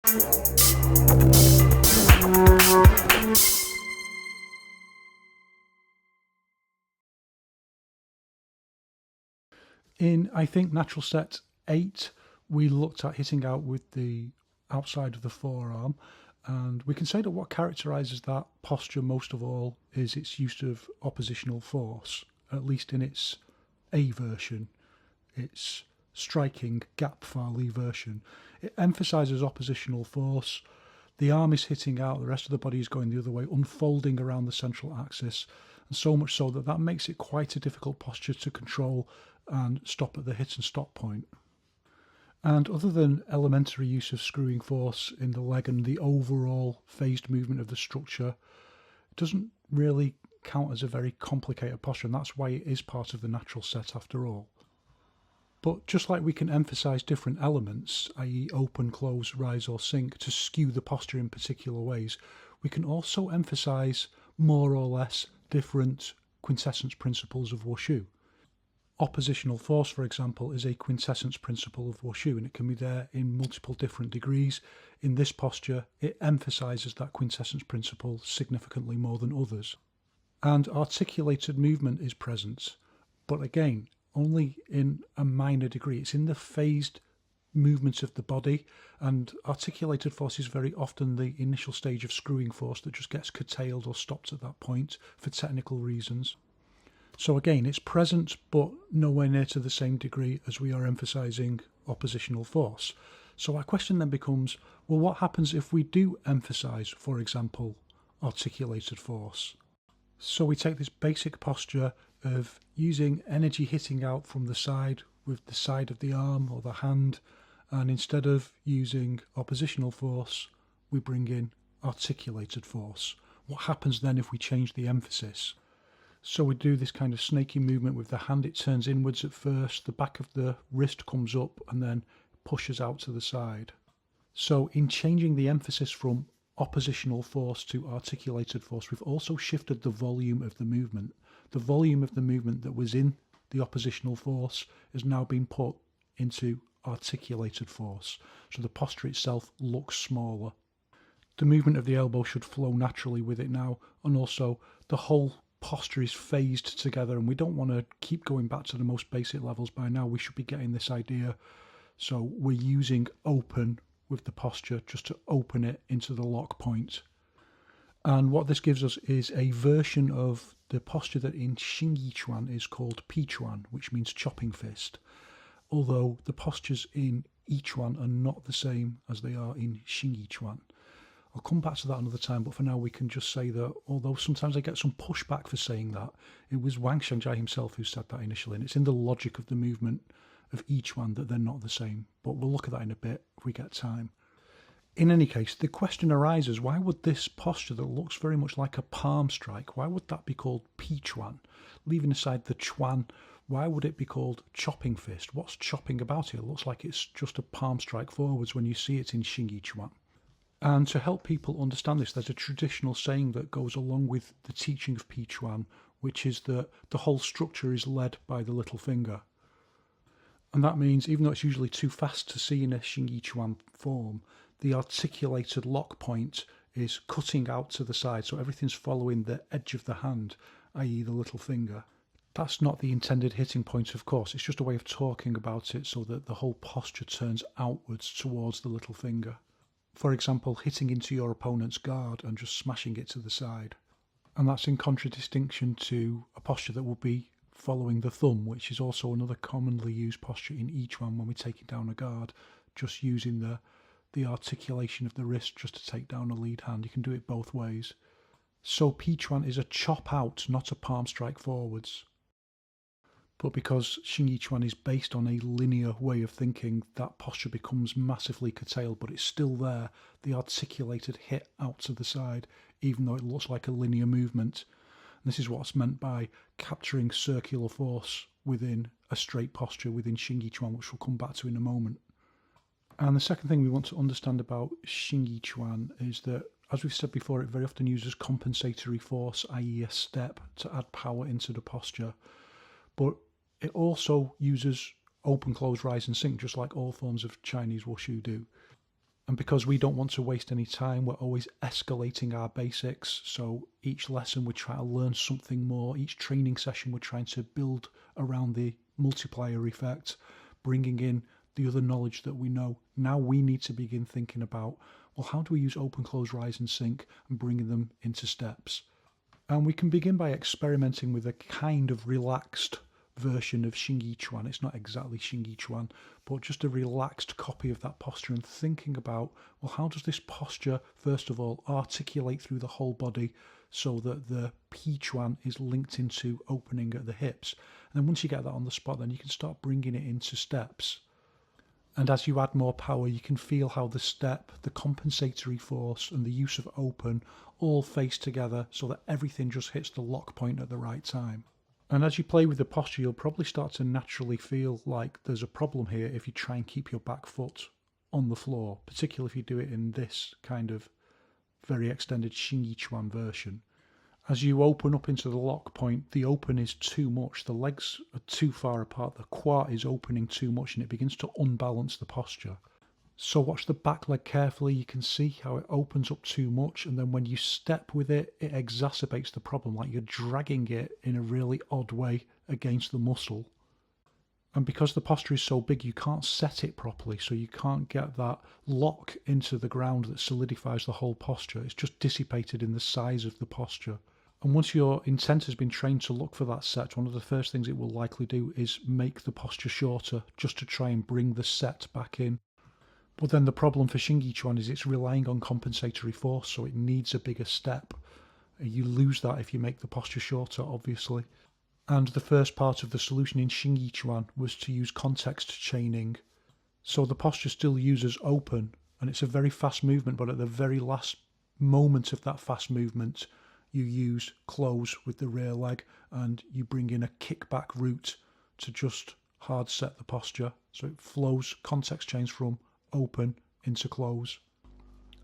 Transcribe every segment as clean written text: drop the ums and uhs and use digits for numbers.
In, I think, natural set 8, we looked at hitting out with the outside of the forearm, and we can say that what characterises that posture most of all is its use of oppositional force, at least in its A version, its striking gap volley version. It emphasises oppositional force. The arm is hitting out, the rest of the body is going the other way, unfolding around the central axis, and so much so that that makes it quite a difficult posture to control and stop at the hit and stop point. And other than elementary use of screwing force in the leg and the overall phased movement of the structure, it doesn't really count as a very complicated posture, and that's why it is part of the natural set after all. But just like we can emphasise different elements, i.e. open, close, rise or sink, to skew the posture in particular ways, we can also emphasise more or less different quintessence principles of wushu. Oppositional force, for example, is a quintessence principle of wushu, and it can be there in multiple different degrees. In this posture, it emphasises that quintessence principle significantly more than others. And articulated movement is present, but again, only in a minor degree. It's in the phased movements of the body, and articulated force is very often the initial stage of screwing force that just gets curtailed or stopped at that point for technical reasons. So again, it's present, but nowhere near to the same degree as we are emphasising oppositional force. So our question then becomes, well, what happens if we do emphasise, for example, articulated force? So we take this basic posture of using energy hitting out from the side with the side of the arm or the hand, and instead of using oppositional force, we bring in articulated force. What happens then if we change the emphasis? So we do this kind of snaky movement with the hand. It turns inwards at first, the back of the wrist comes up and then pushes out to the side. So in changing the emphasis from oppositional force to articulated force, we've also shifted the volume of the movement. The volume of the movement that was in the oppositional force has now been put into articulated force. So the posture itself looks smaller. The movement of the elbow should flow naturally with it now, and also the whole posture is phased together, and we don't want to keep going back to the most basic levels. By now we should be getting this idea. So we're using open with the posture just to open it into the lock point. And what this gives us is a version of the posture that in Xingyi is called Pichan, which means chopping fist, although the postures in Yiquan are not the same as they are in Xingyi. I'll come back to that another time, but for now we can just say that, although sometimes I get some pushback for saying that, it was Wang Xiangjia himself who said that initially, and it's in the logic of the movement of each one that they're not the same. But we'll look at that in a bit if we get time. In any case, the question arises, why would this posture that looks very much like a palm strike, why would that be called Pichuan? Leaving aside the chuan, why would it be called chopping fist? What's chopping about it? It looks like it's just a palm strike forwards when you see it in Xingyi. And to help people understand this, there's a traditional saying that goes along with the teaching of Pichan, which is that the whole structure is led by the little finger. And that means, even though it's usually too fast to see in a Xingyi form, the articulated lock point is cutting out to the side, so everything's following the edge of the hand, i.e. the little finger. That's not the intended hitting point, of course, it's just a way of talking about it so that the whole posture turns outwards towards the little finger. For example, hitting into your opponent's guard and just smashing it to the side. And that's in contradistinction to a posture that will be following the thumb, which is also another commonly used posture in each one when we're taking down a guard, just using the articulation of the wrist just to take down a lead hand. You can do it both ways. So Pichan is a chop out, not a palm strike forwards. But because Xingyi is based on a linear way of thinking, that posture becomes massively curtailed, but it's still there, the articulated hit out to the side, even though it looks like a linear movement. And this is what's meant by capturing circular force within a straight posture within Xingyi, which we'll come back to in a moment. And the second thing we want to understand about Xingyi is that, as we've said before, it very often uses compensatory force, i.e. a step, to add power into the posture. But it also uses open, close, rise and sink, just like all forms of Chinese wushu do. And because we don't want to waste any time, we're always escalating our basics. So each lesson we try to learn something more. Each training session we're trying to build around the multiplier effect, bringing in the other knowledge that we know. Now we need to begin thinking about, well, how do we use open, close, rise and sink and bringing them into steps? And we can begin by experimenting with a kind of relaxed version of Xingyi. It's not exactly Xingyi, but just a relaxed copy of that posture, and thinking about, well, how does this posture, first of all, articulate through the whole body so that the Pichan is linked into opening at the hips. And then once you get that on the spot, then you can start bringing it into steps. And as you add more power, you can feel how the step, the compensatory force and the use of open all face together so that everything just hits the lock point at the right time. And as you play with the posture, you'll probably start to naturally feel like there's a problem here if you try and keep your back foot on the floor, particularly if you do it in this kind of very extended Xingyi version. As you open up into the lock point, the open is too much. The legs are too far apart. The quad is opening too much and it begins to unbalance the posture. So watch the back leg carefully. You can see how it opens up too much, and then when you step with it, it exacerbates the problem, like you're dragging it in a really odd way against the muscle. And because the posture is so big, you can't set it properly, so you can't get that lock into the ground that solidifies the whole posture. It's just dissipated in the size of the posture. And once your intent has been trained to look for that set, one of the first things it will likely do is make the posture shorter, just to try and bring the set back in. But then the problem for Xingyi is it's relying on compensatory force, so it needs a bigger step. You lose that if you make the posture shorter, obviously. And the first part of the solution in Xingyi was to use context chaining. So the posture still uses open, and it's a very fast movement, but at the very last moment of that fast movement, you use close with the rear leg, and you bring in a kickback route to just hard set the posture. So it flows, context chains from open into close.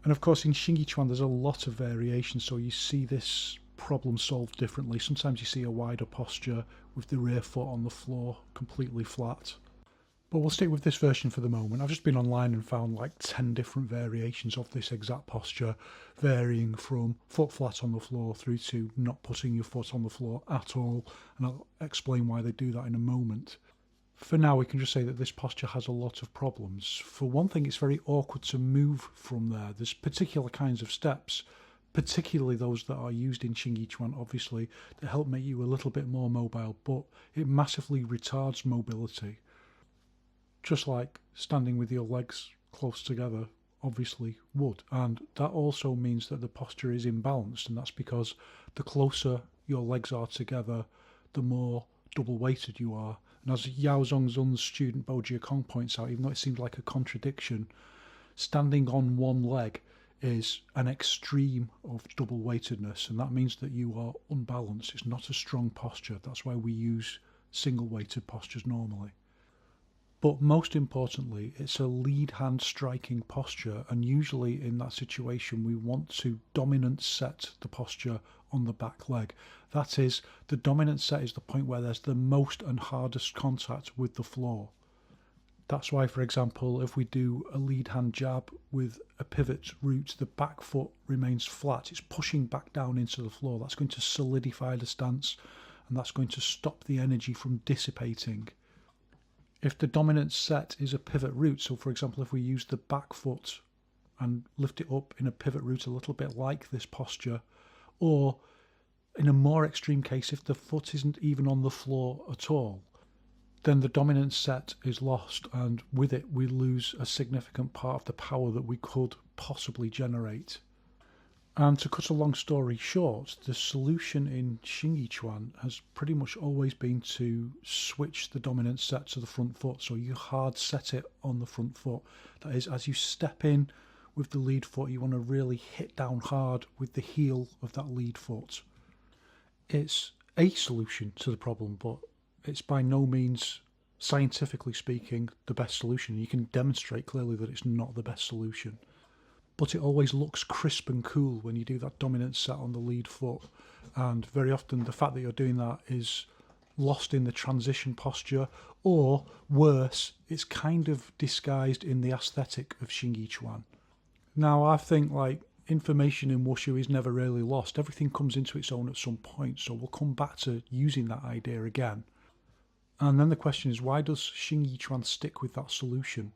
And of course in Xingyi there's a lot of variation, so you see this problem solved differently. Sometimes you see a wider posture with the rear foot on the floor completely flat. But we'll stick with this version for the moment. I've just been online and found like 10 different variations of this exact posture, varying from foot flat on the floor through to not putting your foot on the floor at all, and I'll explain why they do that in a moment. For now, we can just say that this posture has a lot of problems. For one thing, it's very awkward to move from there. There's particular kinds of steps, particularly those that are used in Xingyi obviously, that help make you a little bit more mobile, but it massively retards mobility. Just like standing with your legs close together obviously would. And that also means that the posture is imbalanced, and that's because the closer your legs are together, the more double weighted you are. And as Yao Zhongzun's student Bo Jiakong points out, even though it seems like a contradiction, standing on one leg is an extreme of double weightedness, and that means that you are unbalanced. It's not a strong posture. That's why we use single weighted postures normally. But most importantly, it's a lead hand striking posture, and usually in that situation we want to dominant set the posture on the back leg. That is, the dominant set is the point where there's the most and hardest contact with the floor. That's why, for example, if we do a lead hand jab with a pivot route, the back foot remains flat. It's pushing back down into the floor. That's going to solidify the stance, and that's going to stop the energy from dissipating. If the dominant set is a pivot route, so for example, if we use the back foot and lift it up in a pivot route a little bit like this posture, or in a more extreme case, if the foot isn't even on the floor at all, then the dominant set is lost, and with it we lose a significant part of the power that we could possibly generate. And to cut a long story short, the solution in Xingyi has pretty much always been to switch the dominant set to the front foot. So you hard set it on the front foot. That is, as you step in with the lead foot, you want to really hit down hard with the heel of that lead foot. It's a solution to the problem, but it's by no means, scientifically speaking, the best solution. You can demonstrate clearly that it's not the best solution. But it always looks crisp and cool when you do that dominant set on the lead foot. And very often the fact that you're doing that is lost in the transition posture, or worse, it's kind of disguised in the aesthetic of Xingyi. Now, I think like information in Wushu is never really lost. Everything comes into its own at some point, so we'll come back to using that idea again. And then the question is, why does Xingyi stick with that solution?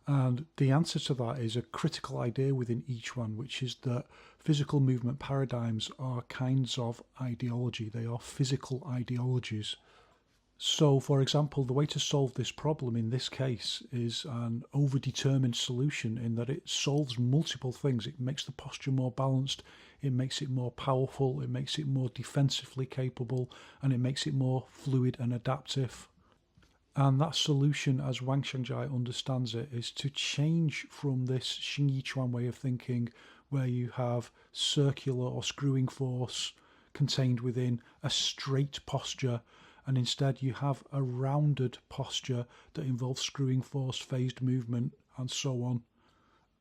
And the answer to that is a critical idea within each one, which is that physical movement paradigms are kinds of ideology. They are physical ideologies. So, for example, the way to solve this problem in this case is an overdetermined solution in that it solves multiple things. It makes the posture more balanced, it makes it more powerful, it makes it more defensively capable, and it makes it more fluid and adaptive. And that solution, as Wang Xiangjai understands it, is to change from this Xingyi way of thinking, where you have circular or screwing force contained within a straight posture, and instead you have a rounded posture that involves screwing force, phased movement, and so on.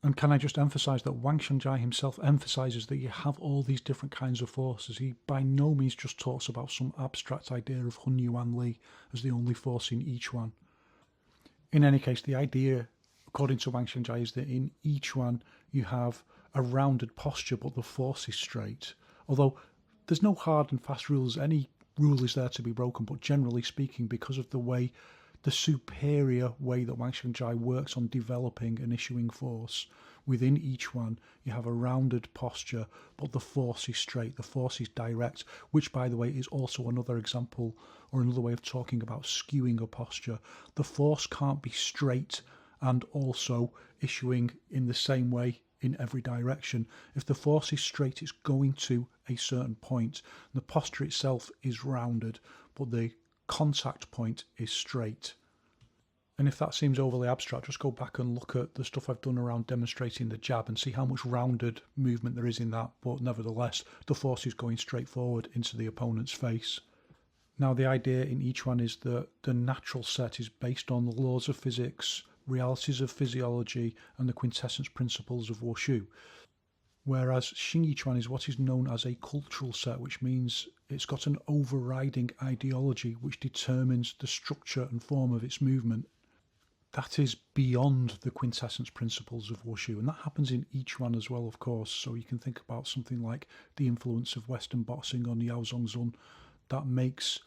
And can I just emphasize that Wang Xiangjai himself emphasizes that you have all these different kinds of forces. He by no means just talks about some abstract idea of Hun Yuan Li as the only force in each one. In any case, the idea, according to Wang Xiangjai, is that in each one you have a rounded posture, but the force is straight. Although there's no hard and fast rules, any rule is there to be broken, but generally speaking, because of the superior way that Wang Xiangjai works on developing and issuing force, within each one you have a rounded posture, but the force is straight, the force is direct, which, by the way, is also another example or another way of talking about skewing a posture. The force can't be straight and also issuing in the same way in every direction. If the force is straight, it's going to a certain point. The posture itself is rounded, but the contact point is straight. And if that seems overly abstract, just go back and look at the stuff I've done around demonstrating the jab and see how much rounded movement there is in that, but nevertheless the force is going straight forward into the opponent's face. Now, the idea in each one is that the natural set is based on the laws of physics, realities of physiology, and the quintessence principles of Wushu. Whereas Xingyi is what is known as a cultural set, which means it's got an overriding ideology which determines the structure and form of its movement. That is beyond the quintessence principles of Wushu, and that happens in each one as well, of course. So you can think about something like the influence of Western boxing on Yao Zhongzun. That makes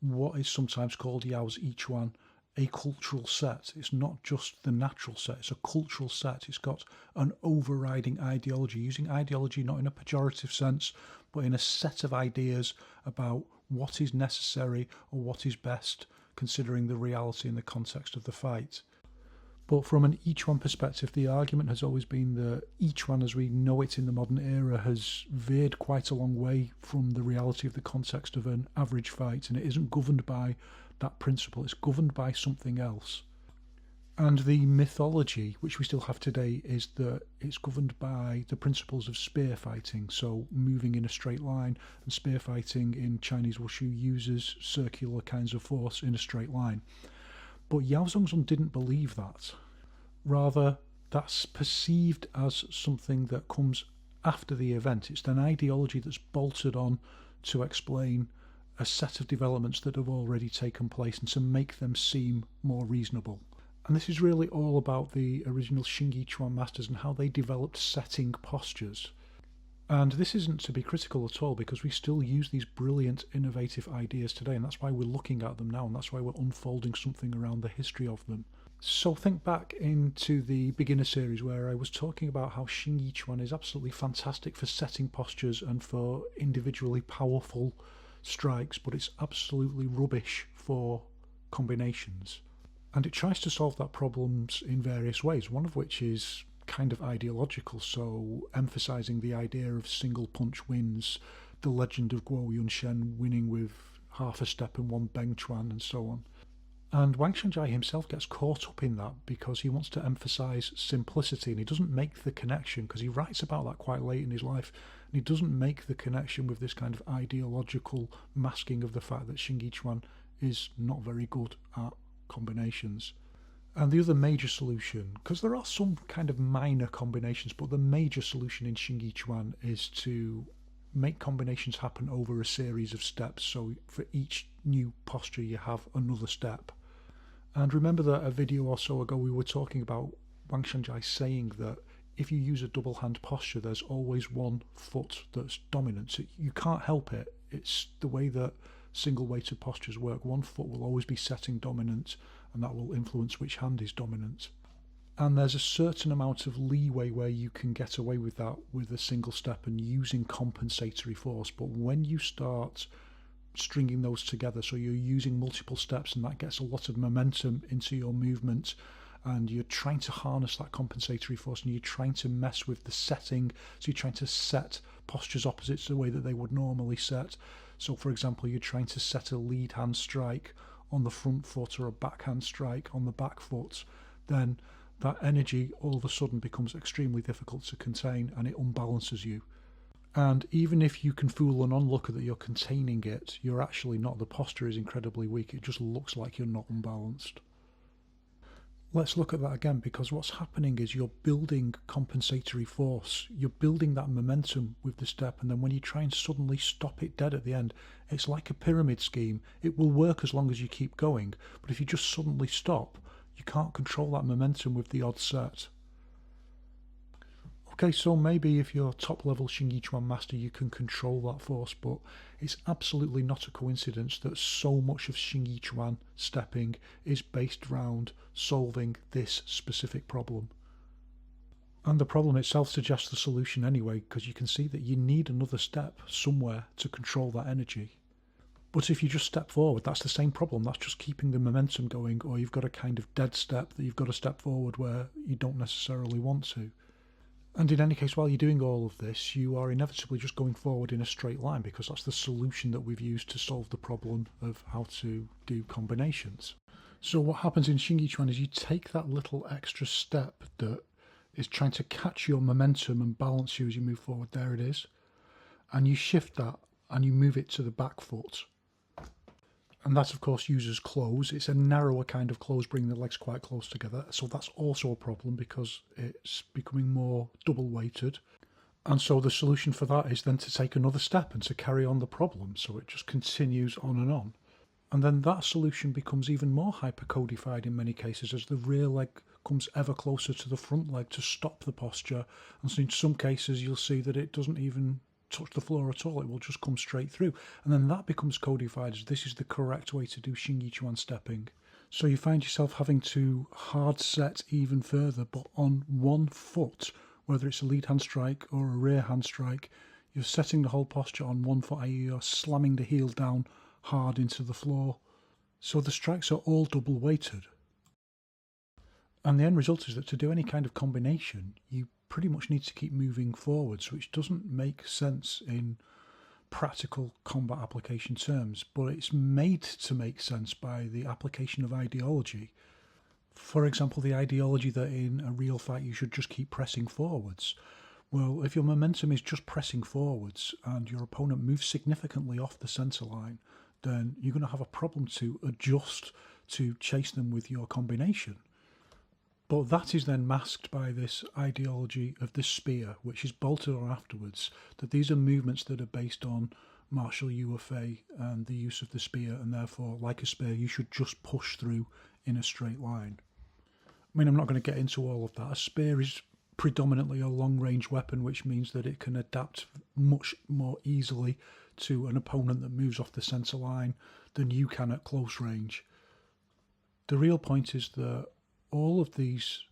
what is sometimes called Yao's Yiquan a cultural set. It's not just the natural set, it's a cultural set. It's got an overriding ideology, using ideology not in a pejorative sense, but in a set of ideas about what is necessary or what is best, considering the reality and the context of the fight. But from an Yiquan perspective, the argument has always been that Yiquan, as we know it in the modern era, has veered quite a long way from the reality of the context of an average fight, and it isn't governed by that principle, it's governed by something else. And the mythology, which we still have today, is that it's governed by the principles of spear fighting, so moving in a straight line, and spear fighting in Chinese Wushu uses circular kinds of force in a straight line. But Yao Zhongzun didn't believe that. Rather, that's perceived as something that comes after the event. It's an ideology that's bolted on to explain a set of developments that have already taken place and to make them seem more reasonable. And this is really all about the original Xingyi masters and how they developed setting postures. And this isn't to be critical at all, because we still use these brilliant, innovative ideas today, and that's why we're looking at them now, and that's why we're unfolding something around the history of them. So think back into the beginner series where I was talking about how Xingyi is absolutely fantastic for setting postures and for individually powerful strikes, but it's absolutely rubbish for combinations. And it tries to solve that problems in various ways, one of which is kind of ideological, so emphasizing the idea of single punch wins, the legend of Guo Yunshen winning with half a step and one Beng Chuan, and so on. And Wang Xiangjai himself gets caught up in that because he wants to emphasize simplicity, and he doesn't make the connection, because he writes about that quite late in his life, and he doesn't make the connection with this kind of ideological masking of the fact that Xingyi is not very good at combinations. And the other major solution, because there are some kind of minor combinations, but the major solution in Xingyi is to make combinations happen over a series of steps. So for each new posture, you have another step. And remember that a video or so ago we were talking about Wang Xiangjai saying that if you use a double hand posture, there's always one foot that's dominant. So you can't help it. It's the way that single weighted postures work. One foot will always be setting dominant, and that will influence which hand is dominant. And there's a certain amount of leeway where you can get away with that with a single step and using compensatory force. But when you start stringing those together, so you're using multiple steps, and that gets a lot of momentum into your movement, and you're trying to harness that compensatory force, and you're trying to mess with the setting, so you're trying to set postures opposite to the way that they would normally set. So for example, you're trying to set a lead hand strike on the front foot or a backhand strike on the back foot, then that energy all of a sudden becomes extremely difficult to contain, and it unbalances you. And even if you can fool an onlooker that you're containing it, you're actually not. The posture is incredibly weak. It just looks like you're not unbalanced. Let's look at that again, because what's happening is you're building compensatory force. You're building that momentum with the step, and then when you try and suddenly stop it dead at the end, it's like a pyramid scheme. It will work as long as you keep going, but if you just suddenly stop, you can't control that momentum with the odd set. Okay, so maybe if you're top level Xingyi master, you can control that force, but it's absolutely not a coincidence that so much of Xingyi stepping is based around solving this specific problem. And the problem itself suggests the solution anyway, because you can see that you need another step somewhere to control that energy. But if you just step forward, that's the same problem. That's just keeping the momentum going, or you've got a kind of dead step that you've got to step forward where you don't necessarily want to. And in any case, while you're doing all of this, you are inevitably just going forward in a straight line, because that's the solution that we've used to solve the problem of how to do combinations. So what happens in Xingyi is you take that little extra step that is trying to catch your momentum and balance you as you move forward. There it is. And you shift that and you move it to the back foot. And that, of course, uses close. It's a narrower kind of close, bringing the legs quite close together. So that's also a problem because it's becoming more double weighted. And so the solution for that is then to take another step and to carry on the problem. So it just continues on and on. And then that solution becomes even more hyper-codified in many cases as the rear leg comes ever closer to the front leg to stop the posture. And so in some cases, you'll see that it doesn't even touch the floor at all. It will just come straight through, and then that becomes codified as this is the correct way to do Xingyi stepping. So you find yourself having to hard set even further, but on one foot, whether it's a lead hand strike or a rear hand strike, you're setting the whole posture on one foot, i.e. you're slamming the heel down hard into the floor. So the strikes are all double weighted. And the end result is that to do any kind of combination, you pretty much need to keep moving forwards, which doesn't make sense in practical combat application terms, but it's made to make sense by the application of ideology. For example, the ideology that in a real fight you should just keep pressing forwards. Well, if your momentum is just pressing forwards and your opponent moves significantly off the centre line, then you're going to have a problem to adjust to chase them with your combination. But that is then masked by this ideology of the spear, which is bolted on afterwards, that these are movements that are based on martial UFA and the use of the spear, and therefore, like a spear, you should just push through in a straight line. I mean, I'm not going to get into all of that. A spear is predominantly a long-range weapon, which means that it can adapt much more easily to an opponent that moves off the centre line than you can at close range. The real point is that all of these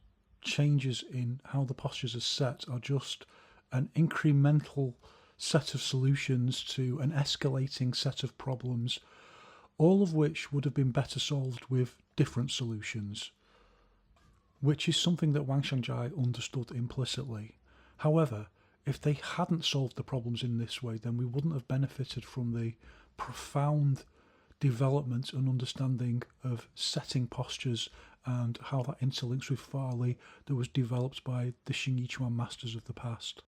changes in how the postures are set are just an incremental set of solutions to an escalating set of problems, all of which would have been better solved with different solutions, which is something that Wang Xiangjia understood implicitly. However, if they hadn't solved the problems in this way, then we wouldn't have benefited from the profound development and understanding of setting postures and how that interlinks with Farley that was developed by the Xingyi masters of the past.